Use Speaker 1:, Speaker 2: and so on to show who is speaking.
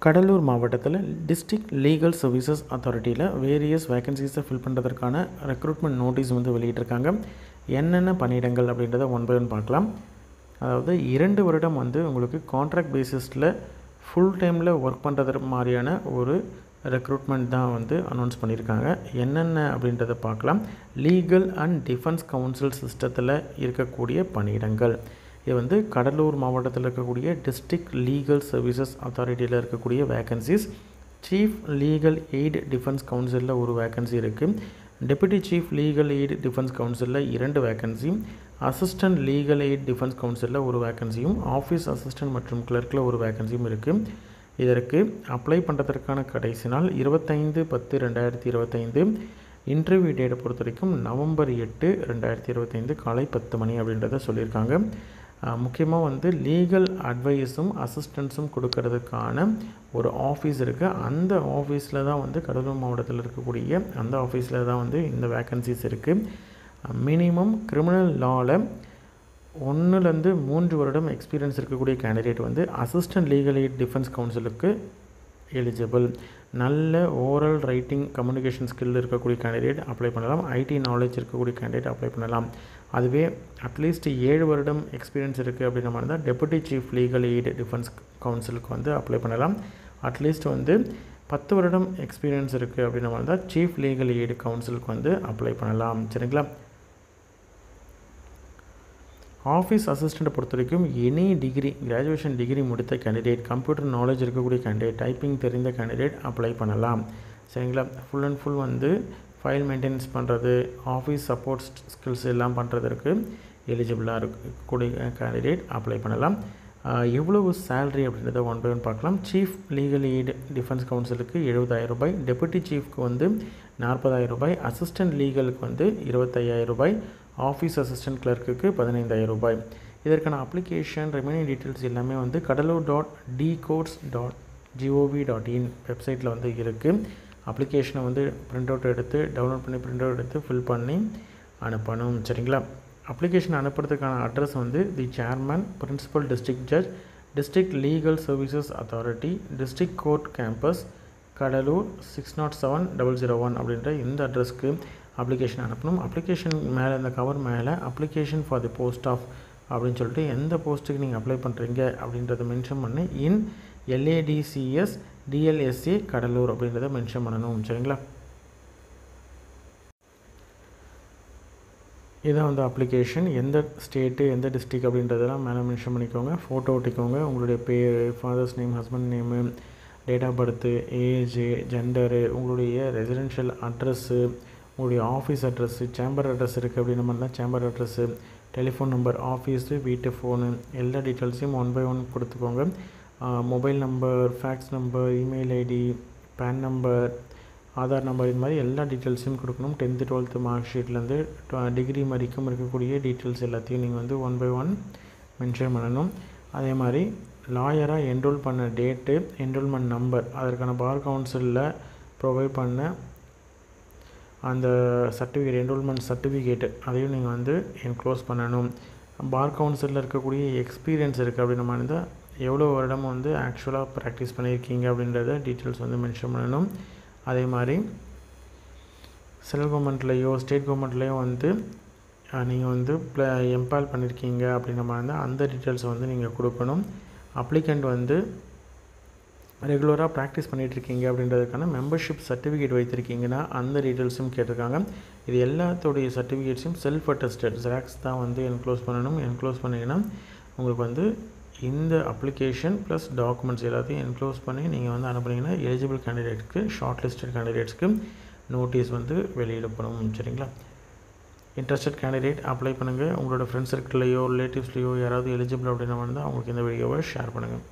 Speaker 1: கடலூர் மாவட்டத்தில் district legal services அத்தாரிட்டியில் various வேகன்சிஸை ஃபில் பண்ணுறதுக்கான ரெக்ரூட்மெண்ட் நோட்டீஸ் வந்து வெளியிட்டிருக்காங்க. என்னென்ன பணியிடங்கள் அப்படின்றத ஒன் பை ஒன் பார்க்கலாம். அதாவது 2 வருடம் வந்து உங்களுக்கு கான்ட்ராக்ட் பேசிஸில் ஃபுல் டைமில் ஒர்க் பண்ணுறது மாதிரியான ஒரு ரெக்ரூட்மெண்ட் தான் வந்து அனௌன்ஸ் பண்ணியிருக்காங்க. என்னென்ன அப்படின்றத பார்க்கலாம். லீகல் அண்ட் டிஃபென்ஸ் கவுன்சில் சிஸ்டத்தில் இருக்கக்கூடிய பணியிடங்கள். இது வந்து கடலூர் மாவட்டத்தில் இருக்கக்கூடிய டிஸ்ட்ரிக்ட் லீகல் சர்வீசஸ் அத்தாரிட்டியில் இருக்கக்கூடிய vacancies. Chief legal aid defence கவுன்சிலில் ஒரு வேகன்சி இருக்குது. Deputy chief legal aid defence கவுன்சிலில் 2 vacancy. Assistant legal aid defence கவுன்சிலில் ஒரு வேகன்சியும், ஆஃபீஸ் அசிஸ்டன்ட் மற்றும் கிளர்க்கில் ஒரு வேகன்சியும் இருக்குது. இதற்கு அப்ளை பண்ணுறதுக்கான கடைசி நாள் 25/10/2025. இன்டர்வியூ டேட்டை பொறுத்த வரைக்கும் November 8, 2025 காலை 10 மணி அப்படின்றத சொல்லியிருக்காங்க. முக்கியமாக வந்து லீகல் அட்வைஸும் அசிஸ்டன்ஸும் கொடுக்கறதுக்கான ஒரு ஆஃபீஸ் இருக்குது. அந்த ஆஃபீஸில் தான் வந்து கடலூர் மாவட்டத்தில் இருக்கக்கூடிய அந்த ஆஃபீஸில் தான் வந்து இந்த வேக்கன்சிஸ் இருக்குது. மினிமம் கிரிமினல் லாவில் 1 to 3 வருடம் எக்ஸ்பீரியன்ஸ் இருக்கக்கூடிய கேண்டிடேட் வந்து அசிஸ்டன்ட் லீகல் எய்ட் டிஃபென்ஸ் கவுன்சிலுக்கு எலிஜிபிள். நல்ல ஓரல் ரைட்டிங் கம்யூனிகேஷன் ஸ்கில் இருக்கக்கூடிய கேண்டிடேட் அப்ளை பண்ணலாம். ஐடி நாலேஜ் இருக்கக்கூடிய கேண்டிடேட் அப்ளை பண்ணலாம். அதுவே அட்லீஸ்ட் 7 வருடம் எக்ஸ்பீரியன்ஸ் இருக்குது அப்படின்ற மாதிரி தான் deputy chief legal aid defence கவுன்சிலுக்கு வந்து அப்ளை பண்ணலாம். அட்லீஸ்ட் வந்து 10 வருடம் எக்ஸ்பீரியன்ஸ் இருக்குது அப்படின்ற மாதிரி தான் சீஃப் லீகல் எய்ட் கவுன்சிலுக்கு வந்து அப்ளை பண்ணலாம். சரிங்களா? ஆஃபீஸ் அசிஸ்டண்ட்டை பொறுத்த வரைக்கும் எனி டிகிரி, கிராஜுவேஷன் டிகிரி முடித்த கேண்டிடேட், கம்ப்யூட்டர் நாலேஜ் இருக்கக்கூடிய கேண்டிடேட், டைப்பிங் தெரிந்த கேண்டிடேட் அப்ளை பண்ணலாம். சரிங்களா? ஃபுல் அண்ட் ஃபுல் வந்து ஃபைல் மெயின்டெனன்ஸ் பண்ணுறது, ஆஃபீஸ் சப்போர்ட் ஸ்கில்ஸ் எல்லாம் பண்ணுறதுக்கு எலிஜிபிளாக இருக்கக்கூடிய கேண்டிடேட் அப்ளை பண்ணலாம். எவ்வளவு சேலரி அப்படின்றத ஒன் பை ஒன் பார்க்கலாம். சீஃப் லீகல் எய்ட் டிஃபென்ஸ் கவுன்சிலுக்கு 70,000 ரூபாய், டெப்யூட்டி சீஃப்க்கு வந்து 40,000 ரூபாய், அசிஸ்டன்ட் லீகலுக்கு வந்து 25,000 ரூபாய், ஆஃபீஸ் அசிஸ்டன்ட் கிளர்க்குக்கு 15,000 ரூபாய். இதற்கான அப்ளிகேஷன் ரெமைனிங் டீட்டெயில்ஸ் எல்லாமே வந்து kadalur.dcourts.gov.in வெப்சைட்டில் வந்து இருக்குது. அப்ளிகேஷனை வந்து பிரிண்ட் அவுட் எடுத்து டவுன்லோட் பண்ணி பிரிண்ட் அவுட் எடுத்து ஃபில் பண்ணி அனுப்பணும். சரிங்களா? அப்ளிகேஷன் அனுப்புறதுக்கான அட்ரஸ் வந்து the chairman, principal district judge, district legal services authority, district court campus, Cuddalore 607001 அப்படின்ற இந்த அட்ரஸ்க்கு அப்ளிகேஷன் அனுப்பணும். அப்ளிகேஷன் மேலே இந்த கவர் மேலே application for the post of அப்படின்னு சொல்லிட்டு எந்த போஸ்ட்டுக்கு நீங்கள் அப்ளை பண்ணுறீங்க அப்படின்றத மென்ஷன் பண்ணி இன் LADCS DLSA கடலூர் அப்படின்றத மென்ஷன் பண்ணணும். சரிங்களா? இதான் வந்து அப்ளிகேஷன். எந்த ஸ்டேட்டு எந்த டிஸ்ட்ரிக் அப்படின்றதெல்லாம் மேலே மென்ஷன் பண்ணிக்கோங்க. ஃபோட்டோ ஒட்டிக்கோங்க. உங்களுடைய பேர், father's name, husband name, date of birth, age, gender, உங்களுடைய ரெசிடென்ஷியல் அட்ரஸ்ஸு, உங்களுடைய ஆஃபீஸ் அட்ரஸ்ஸு, சேம்பர் அட்ரஸ் இருக்குது அப்படின்ற மாதிரிலாம் chamber address, telephone number, office, வீட்டு ஃபோனு, எல்லா டீட்டெயில்ஸையும் ஒன் பை ஒன் கொடுத்துக்கோங்க. Mobile number, fax number, email ID, PAN number, Aadhaar number, இது மாதிரி எல்லா டீட்டெயில்ஸையும் கொடுக்கணும். 10th 12th மார்க் ஷீட்லேருந்து டிகிரி வரைக்கும் இருக்கக்கூடிய டீட்டெயில்ஸ் எல்லாத்தையும் நீங்கள் வந்து ஒன் பை ஒன் மென்ஷன் பண்ணணும். அதே மாதிரி லாயராக என்ரோல் பண்ண டேட்டு, என்ரோல்மெண்ட் நம்பர், அதற்கான பார் கவுன்சிலில் ப்ரொவைட் பண்ண அந்த சர்டிஃபிகேட், என்ரோல்மெண்ட் சர்டிஃபிகேட்டு அதையும் நீங்கள் வந்து என்க்ளோஸ் பண்ணணும். பார் கவுன்சிலில் இருக்கக்கூடிய எக்ஸ்பீரியன்ஸ் இருக்குது அப்படின்ற மாதிரி தான் எவ்வளோ வருடம் வந்து ஆக்சுவலாக ப்ராக்டிஸ் பண்ணியிருக்கீங்க அப்படின்றத டீட்டெயில்ஸ் வந்து மென்ஷன் பண்ணணும். அதே மாதிரி சென்ட்ரல் கவர்மெண்ட்லேயோ ஸ்டேட் கவர்மெண்ட்லேயோ வந்து நீங்கள் வந்து எம்பால் பண்ணியிருக்கீங்க அப்படின்ற மாதிரி இருந்தால் அந்த டீட்டெயில்ஸை வந்து நீங்கள் கொடுக்கணும். அப்ளிகண்ட் வந்து ரெகுலராக ப்ராக்டிஸ் பண்ணிகிட்ருக்கீங்க அப்படின்றதுக்கான மெம்பர்ஷிப் சர்டிஃபிகேட் வைத்திருக்கீங்கன்னா அந்த டீட்டெயில்ஸும் கேட்டிருக்காங்க. இது எல்லாத்தோடைய சர்டிஃபிகேட்ஸையும் செல்ஃப் அட்டஸ்டட் ஜெராக்ஸ் தான் வந்து என்க்ளோஸ் பண்ணணும். என்க்ளோஸ் பண்ணிங்கன்னா உங்களுக்கு வந்து இந்த அப்ளிகேஷன் ப்ளஸ் டாக்குமெண்ட்ஸ் எல்லாத்தையும் என்க்ளோஸ் பண்ணி நீங்கள் வந்து அனுப்புனீங்கன்னா எலிஜிபிள் கேண்டிடேட்ஸ்க்கு, ஷார்ட் லிஸ்டட் கேண்டிடேட்ஸ்க்கு நோட்டீஸ் வந்து வெளியிடப்படும். சரிங்களா? இன்ட்ரெஸ்டட் கேண்டிடேட் அப்ளை பண்ணுங்கள். உங்களோட ஃப்ரெண்ட்ஸ் சர்க்கிள்லையோ ரிலேட்டிவ்ஸ்லையோ யாராவது எலிஜிபிள் அப்படின்ற மாதிரி தான் அவங்களுக்கு இந்த வீடியோவை ஷேர் பண்ணுங்கள்.